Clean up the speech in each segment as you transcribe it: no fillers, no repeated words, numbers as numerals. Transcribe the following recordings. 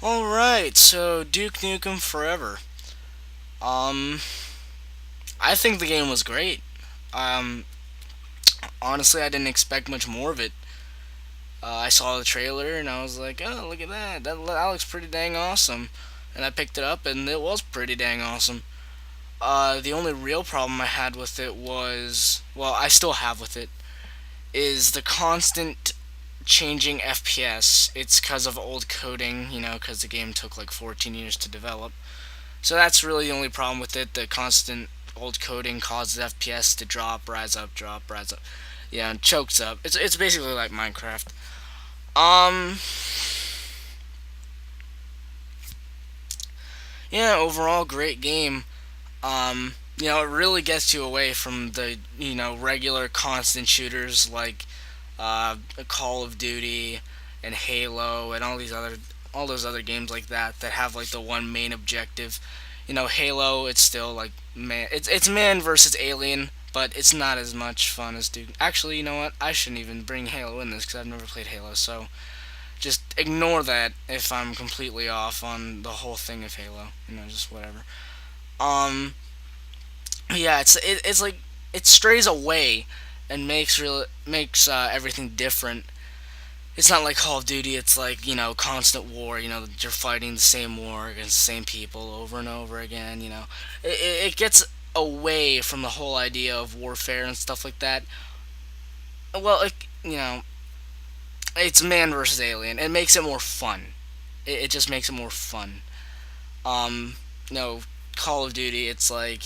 Alright, so Duke Nukem Forever. Um, I think the game was great. Um, Honestly, I didn't expect much more of it. I saw the trailer and I was like, oh, look at that. That looks pretty dang awesome. And I picked it up and it was pretty dang awesome. The only real problem I had with it was, well, I still have with it, is the constant changing FPS. It's because of old coding, because the game took like 14 years to develop. So that's really the only problem with it. The constant old coding causes FPS to drop, rise up. Yeah, and chokes up. It's basically like Minecraft. Um, yeah, overall great game. It really gets you away from the regular constant shooters like Call of Duty and Halo and all those other games like that have like the one main objective. Halo, it's still like it's man versus alien, but it's not as much fun as Duke. Actually, you know what? I shouldn't even bring Halo in this because I've never played Halo, so just ignore that if I'm completely off on the whole thing of Halo. Just whatever. Um, yeah, it's like it strays away and makes everything different. It's not like Call of Duty. It's like constant war. You're fighting the same war against the same people over and over again. It gets away from the whole idea of warfare and stuff like that. Well, it's man versus alien. It makes it more fun. It just makes it more fun. Um, you know, Call of Duty. It's like,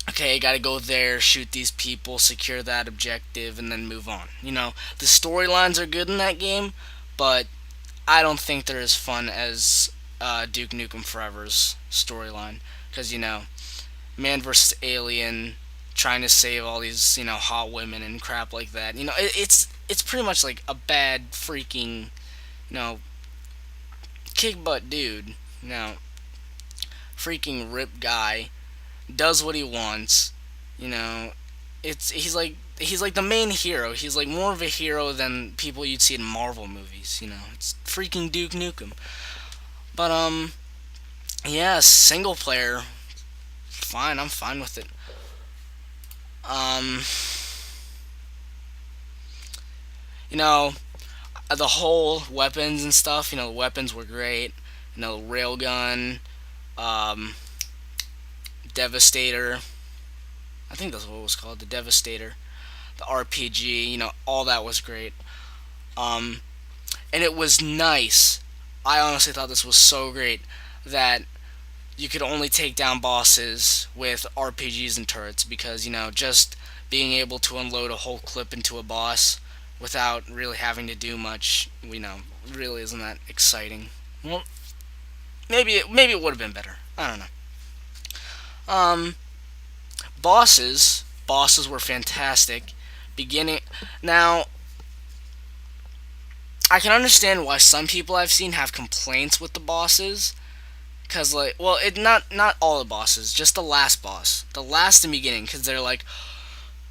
okay, gotta go there, shoot these people, secure that objective, and then move on. The storylines are good in that game, but I don't think they're as fun as Duke Nukem Forever's storyline. Because, man versus alien, trying to save all these, hot women and crap like that. It's pretty much like a bad freaking, you know, kick butt dude. Freaking rip guy does what he wants. You know, he's like the main hero. He's like more of a hero than people you'd see in Marvel movies. It's freaking Duke Nukem. But yeah, single player, fine. I'm fine with it. Um, you know, the whole weapons and stuff. The weapons were great. Railgun, um, Devastator. I think that's what it was called, the Devastator. The RPG. All that was great. Um, and it was nice. I honestly thought this was so great that you could only take down bosses with RPGs and turrets because, just being able to unload a whole clip into a boss without really having to do much, really isn't that exciting. Well, maybe it would have been better. I don't know. Um, bosses were fantastic. Beginning now, I can understand why some people I've seen have complaints with the bosses. Cause like, well, not all the bosses, just the last boss, the last and beginning. Cause they're like,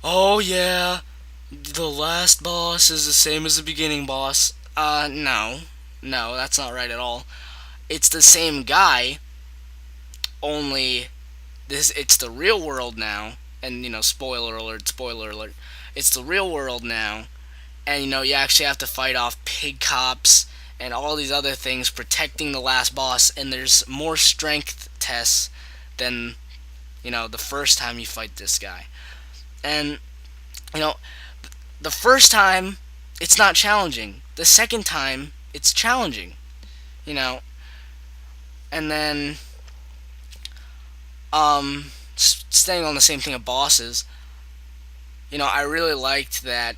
oh yeah, the last boss is the same as the beginning boss. No, no, that's not right at all. It's the same guy, only it's the real world now. And spoiler alert, spoiler alert. It's the real world now, and you actually have to fight off pig cops and all these other things protecting the last boss, and there's more strength tests than the first time you fight this guy. And you know the first time it's not challenging, the second time it's challenging. you know and then staying on the same thing of bosses, I really liked that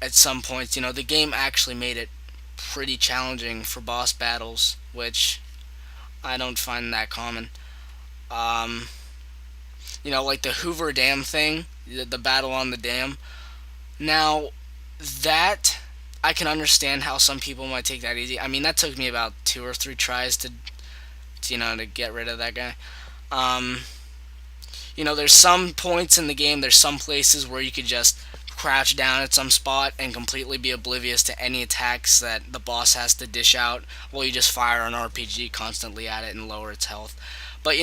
at some points, the game actually made it pretty challenging for boss battles, which I don't find that common. Um, like the Hoover Dam thing, the battle on the dam. Now, that I can understand how some people might take that easy. I mean, that took me about 2 or 3 tries to get rid of that guy. There's some points in the game, there's some places where you could just crouch down at some spot and completely be oblivious to any attacks that the boss has to dish out while you just fire an RPG constantly at it and lower its health. But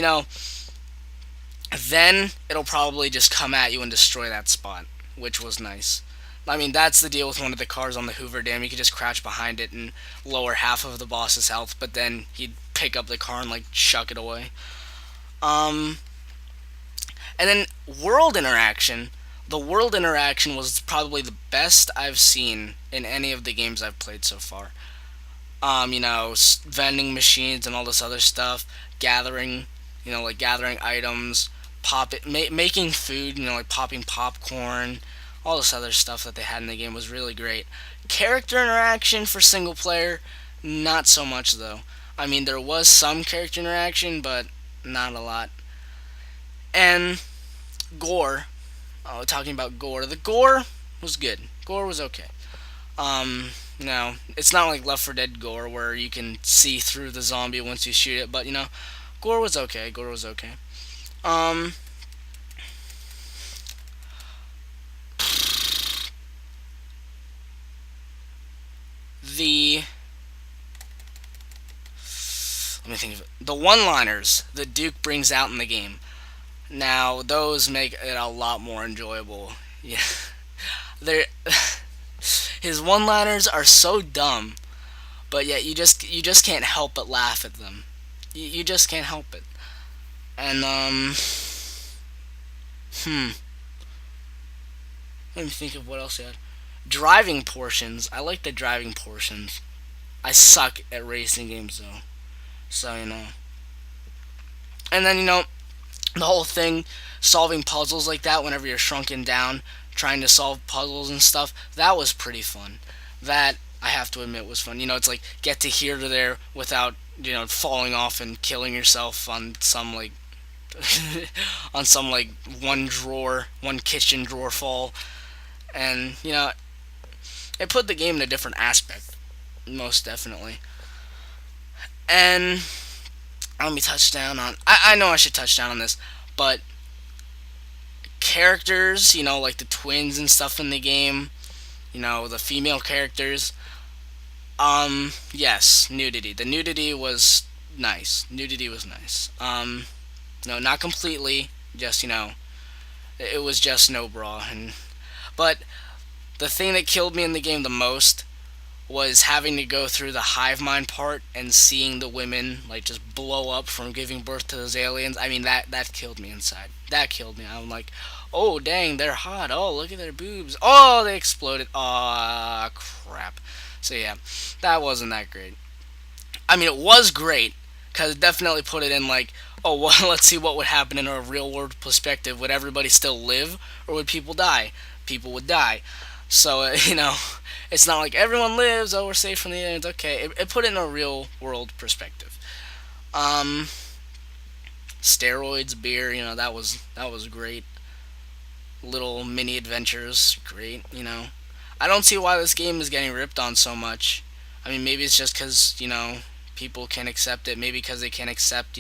then it'll probably just come at you and destroy that spot, which was nice. I mean, that's the deal with one of the cars on the Hoover Dam. You could just crouch behind it and lower half of the boss's health, but then he'd pick up the car and like chuck it away. Um, and then world interaction. The world interaction was probably the best I've seen in any of the games I've played so far. Vending machines and all this other stuff, gathering, like gathering items, making food, like popping popcorn, all this other stuff that they had in the game was really great. Character interaction for single player, not so much though. I mean, there was some character interaction, but not a lot. And gore. Oh, talking about gore. The gore was good. Gore was okay. No, it's not like Left 4 Dead gore where you can see through the zombie once you shoot it, but gore was okay. Gore was okay. Um, the let me think of it. The one-liners that Duke brings out in the game. Now those make it a lot more enjoyable. Yeah, they're his one-liners are so dumb, but yet you just can't help but laugh at them. You just can't help it. And hmm, let me think of what else he had. Driving portions. I like the driving portions. I suck at racing games though, so And then the whole thing, solving puzzles like that whenever you're shrunken down, trying to solve puzzles and stuff. That was pretty fun. That I have to admit was fun. It's like get to here to there without falling off and killing yourself on some like on some like one kitchen drawer fall, and it put the game in a different aspect, most definitely. And let me touch down on. I know I should touch down on this, but characters, like the twins and stuff in the game, the female characters. Yes, nudity. The nudity was nice. Nudity was nice. No, not completely. Just it was just no bra. But the thing that killed me in the game the most was having to go through the hive mind part and seeing the women like just blow up from giving birth to those aliens. I mean that killed me inside. That killed me. I'm like, oh dang, they're hot. Oh, look at their boobs. Oh, they exploded. Ah, crap. So yeah, that wasn't that great. I mean, it was great because it definitely put it in like, oh well, let's see what would happen in a real world perspective. Would everybody still live or would people die? People would die. So it's not like everyone lives. Oh, we're safe from the aliens. Okay, it put it in a real world perspective. Um, Steroids, beer. That was great. Little mini adventures, great. I don't see why this game is getting ripped on so much. I mean, maybe it's just because people can't accept it. Maybe because they can't accept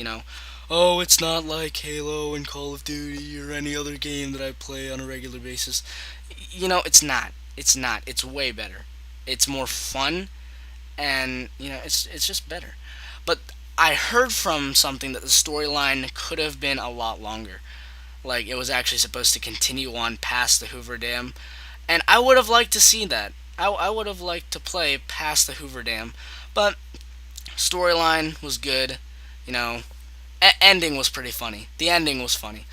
oh, it's not like Halo and Call of Duty or any other game that I play on a regular basis. It's not. It's not. It's way better. It's more fun, and it's just better. But I heard from something that the storyline could have been a lot longer. Like it was actually supposed to continue on past the Hoover Dam, and I would have liked to see that. I would have liked to play past the Hoover Dam, but storyline was good. You know, ending was pretty funny. The ending was funny,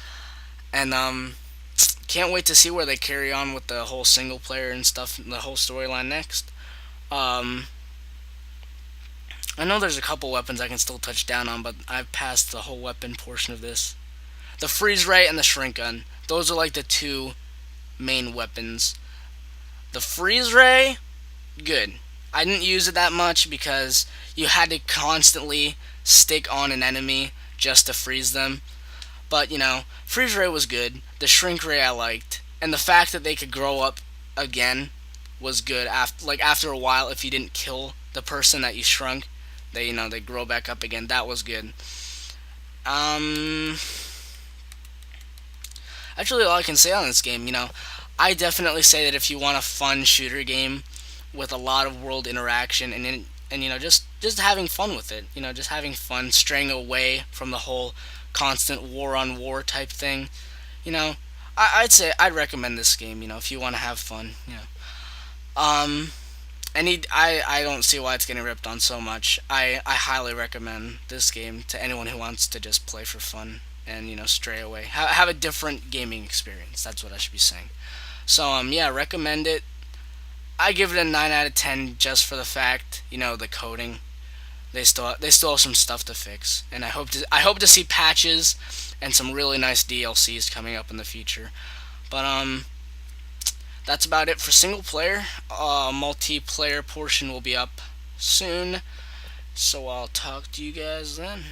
and can't wait to see where they carry on with the whole single player and stuff, the whole storyline next. Um, I know there's a couple weapons I can still touch down on, but I've passed the whole weapon portion of this. The freeze ray and the shrink gun. Those are like the two main weapons. The freeze ray, good. I didn't use it that much because you had to constantly stick on an enemy just to freeze them. But, freeze ray was good. The shrink ray I liked. And the fact that they could grow up again was good. After a while, if you didn't kill the person that you shrunk, they grow back up again. That was good. Actually, all I can say on this game, I definitely say that if you want a fun shooter game with a lot of world interaction and just having fun with it, just having fun, straying away from the whole constant war on war type thing, you know, I'd say I'd recommend this game. If you want to have fun, Um, I don't see why it's getting ripped on so much. I highly recommend this game to anyone who wants to just play for fun and stray away, have a different gaming experience. That's what I should be saying. So yeah, recommend it. I give it a 9 out of 10 just for the fact the coding. They still have some stuff to fix, and I hope to see patches and some really nice DLCs coming up in the future. But that's about it for single player. Multiplayer portion will be up soon, so I'll talk to you guys then.